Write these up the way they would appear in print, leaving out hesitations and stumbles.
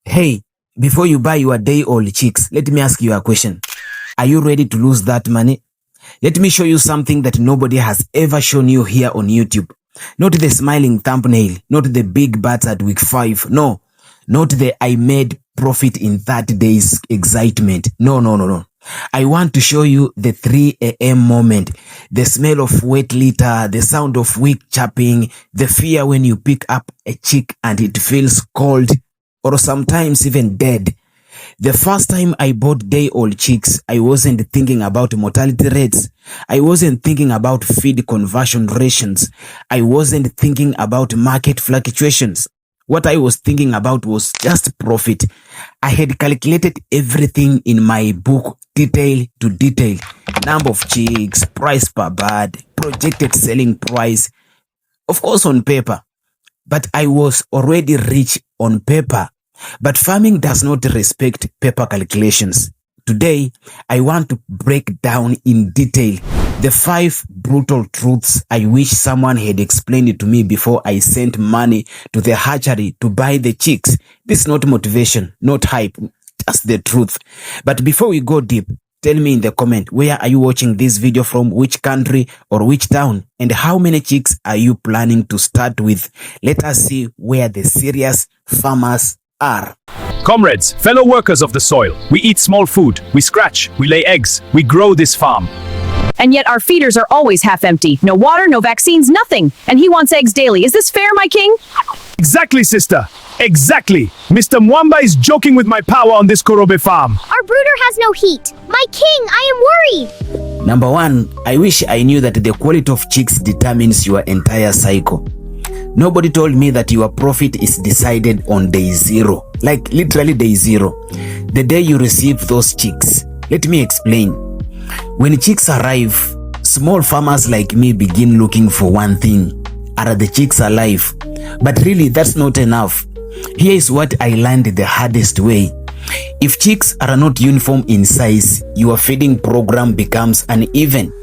Hey, before you buy your day-old chicks, let me ask you a question. Are you ready to lose that money? Let me show you something that nobody has ever shown you here on YouTube. Not the smiling thumbnail, not the big bats at week 5. No, not the I made profit in 30 days excitement. No. I want to show you the 3 a.m. moment, the smell of wet litter, the sound of wig chapping, the fear when you pick up a chick and it feels cold or sometimes even dead. The first time I bought day-old chicks, I wasn't thinking about mortality rates. I wasn't thinking about feed conversion rations. I wasn't thinking about market fluctuations. What I was thinking about was just profit. I had calculated everything in my book, detail to detail. Number of chicks, price per bird, projected selling price. Of course on paper. But I was already rich on paper. But farming does not respect paper calculations. Today, I want to break down in detail the 5 brutal truths I wish someone had explained it to me before I sent money to the hatchery to buy the chicks. This is not motivation, not hype, just the truth. But before we go deep, tell me in the comment, where are you watching this video from, which country or which town, and how many chicks are you planning to start with? Let us see where the serious farmers are. Comrades, fellow workers of the soil, we eat small food, we scratch, we lay eggs, we grow this farm. And yet our feeders are always half empty. No water, no vaccines, nothing. And he wants eggs daily. Is this fair, my king? Exactly, sister. Exactly. Mr. Mwamba is joking with my power on this COROBE farm. Our brooder has no heat. My king, I am worried. Number 1, I wish I knew that the quality of chicks determines your entire cycle. Nobody told me that your profit is decided on day 0. Like literally day 0. The day you receive those chicks. Let me explain. When chicks arrive, small farmers like me begin looking for one thing. Are the chicks alive? But really, that's not enough. Here is what I learned the hardest way. If chicks are not uniform in size, your feeding program becomes uneven.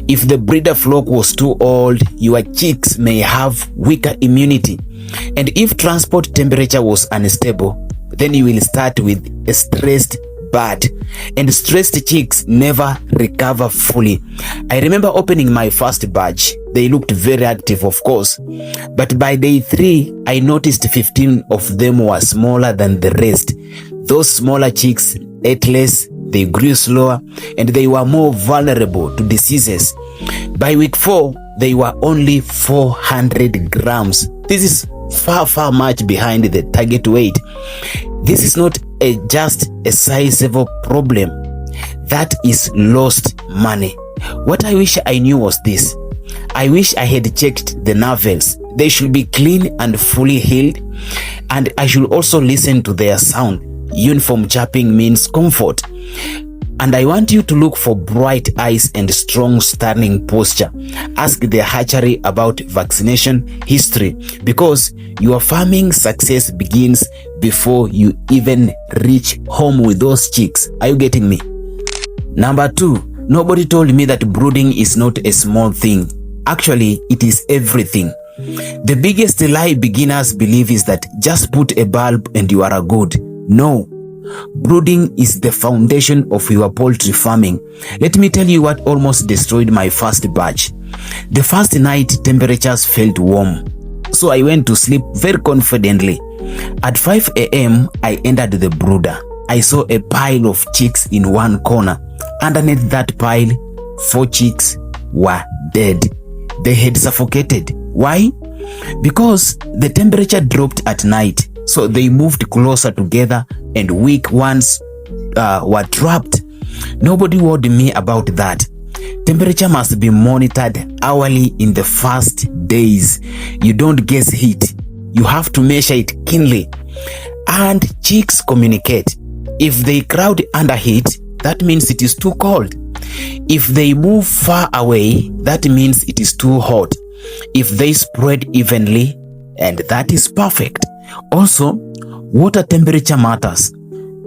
If the breeder flock was too old, your chicks may have weaker immunity. And if transport temperature was unstable, then you will start with a stressed bird. And stressed chicks never recover fully. I remember opening my first batch. They looked very active, of course. But by day 3, I noticed 15 of them were smaller than the rest. Those smaller chicks ate less, they grew slower, and they were more vulnerable to diseases. By week 4, they were only 400 grams. This is far much behind the target weight. This is not just a sizable problem. That is lost money. What I wish I knew was this. I wish I had checked the navels. They should be clean and fully healed. And I should also listen to their sound. Uniform chapping means comfort. And I want you to look for bright eyes and strong standing posture. Ask the hatchery about vaccination history, because your farming success begins before you even reach home with those chicks. Are you getting me? Number 2, nobody told me that brooding is not a small thing. Actually, it is everything. The biggest lie beginners believe is that just put a bulb and you are good. No. Brooding is the foundation of your poultry farming. Let me tell you what almost destroyed my first batch. The first night, temperatures felt warm. So I went to sleep very confidently. At 5 a.m., I entered the brooder. I saw a pile of chicks in one corner. Underneath that pile, 4 chicks were dead. They had suffocated. Why? Because the temperature dropped at night. So they moved closer together and weak ones were trapped. Nobody warned me about that. Temperature must be monitored hourly in the first days. You don't guess heat. You have to measure it keenly. And chicks communicate. If they crowd under heat, that means it is too cold. If they move far away, that means it is too hot. If they spread evenly, and that is perfect. Also, water temperature matters.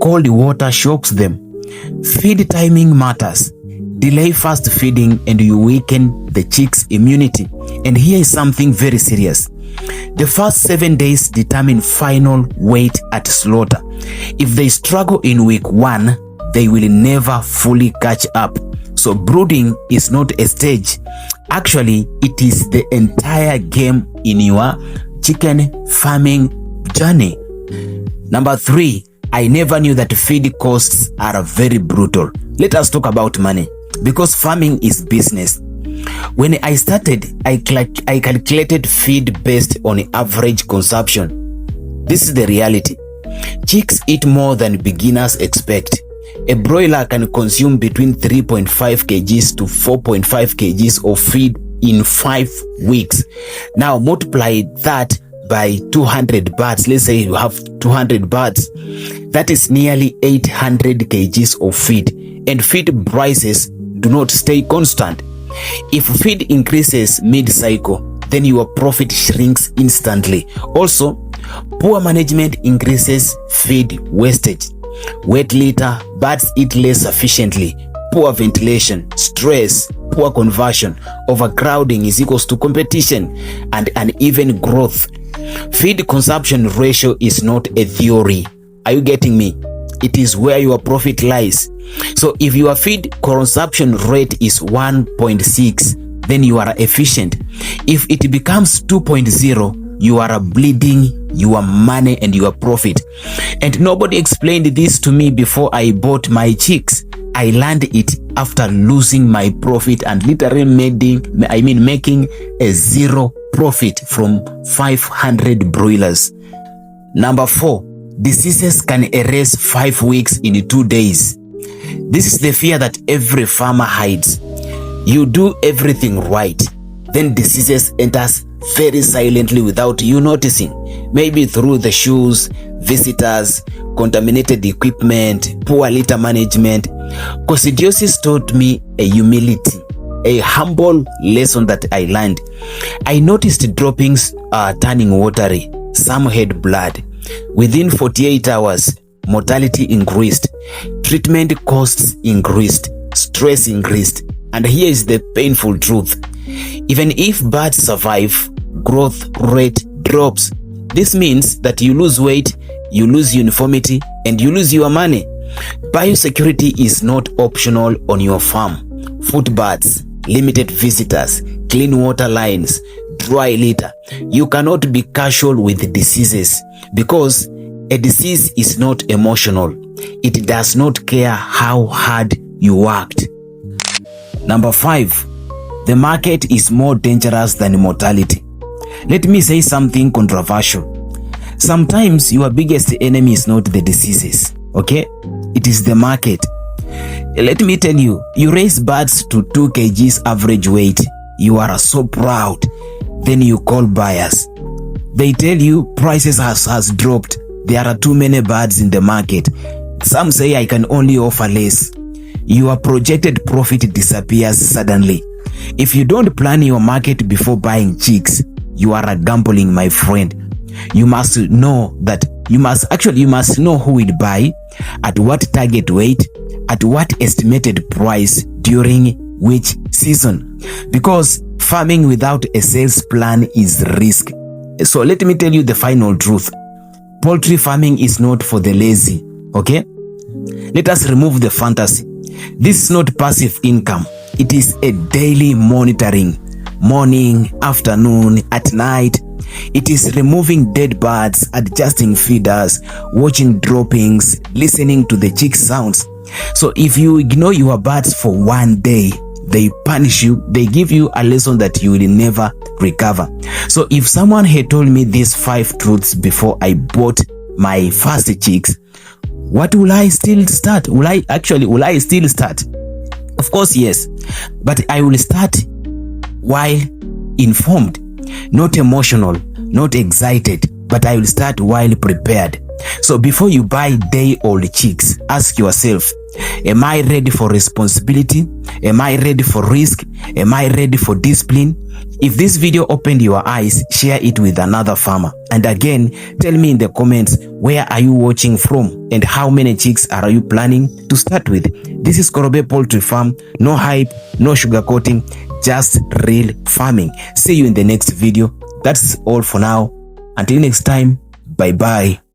Cold water shocks them. Feed timing matters. Delay fast feeding and you weaken the chicks' immunity. And here is something very serious. The first 7 days determine final weight at slaughter. If they struggle in week 1, they will never fully catch up. So brooding is not a stage. Actually, it is the entire game in your chicken farming journey. Number 3, I never knew that feed costs are very brutal. Let us talk about money, because farming is business. When I started, I calculated feed based on average consumption. This is the reality. Chicks eat more than beginners expect. A broiler can consume between 3.5 kgs to 4.5 kgs of feed in 5 weeks. Now multiply that by 200 birds. Let's say you have 200 birds. That is nearly 800 kgs of feed. And feed prices do not stay constant. If feed increases mid-cycle, then your profit shrinks instantly. Also, poor management increases feed wastage. Wet litter, birds eat less efficiently, poor ventilation, stress, poor conversion, overcrowding is equals to competition, and uneven growth. Feed consumption ratio is not a theory. Are you getting me? It is where your profit lies. So if your feed consumption rate is 1.6, then you are efficient. If it becomes 2.0, you are bleeding your money and your profit. And nobody explained this to me before I bought my chicks. I learned it after losing my profit and literally making a zero profit from 500 broilers. Number 4, diseases can erase 5 weeks in 2 days. This is the fear that every farmer hides. You do everything right, then diseases enters very silently without you noticing. Maybe through the shoes, visitors, contaminated equipment, poor litter management. Coccidiosis taught me a humility, a humble lesson that I learned. I noticed droppings turning watery. Some had blood. Within 48 hours, mortality increased. Treatment costs increased. Stress increased. And here is the painful truth. Even if birds survive, growth rate drops. This means that you lose weight, you lose uniformity, and you lose your money. Biosecurity is not optional on your farm. Food baths, limited visitors, clean water lines, dry litter. You cannot be casual with diseases, because a disease is not emotional. It does not care how hard you worked. Number 5, the market is more dangerous than mortality. Let me say something controversial. Sometimes your biggest enemy is not the diseases, okay? It is the market. Let me tell you, you raise birds to 2 kgs average weight. You are so proud. Then you call buyers. They tell you prices has dropped. There are too many birds in the market. Some say I can only offer less. Your projected profit disappears suddenly. If you don't plan your market before buying chicks, you are gambling, my friend. You must know that you must know who will buy, at what target weight, at what estimated price, during which season. Because farming without a sales plan is risk. So let me tell you the final truth. Poultry farming is not for the lazy, okay? Let us remove the fantasy. This is not passive income. It is a daily monitoring. Morning, afternoon, at night. It is removing dead birds, adjusting feeders, watching droppings, listening to the chick sounds. So if you ignore your birds for 1 day, they punish you. They give you a lesson that you will never recover. So if someone had told me these 5 truths before I bought my first chicks, what will I still start? Will I still start? Of course, yes. But I will start while informed, not emotional, not excited, but I will start while prepared. So before you buy day-old chicks, ask yourself, am I ready for responsibility? Am I ready for risk? Am I ready for discipline? If this video opened your eyes, share it with another farmer. And again, tell me in the comments, where are you watching from and how many chicks are you planning to start with? This is COROBE Poultry Farm. No hype, no sugarcoating, just real farming. See you in the next video. That's all for now. Until next time, bye bye.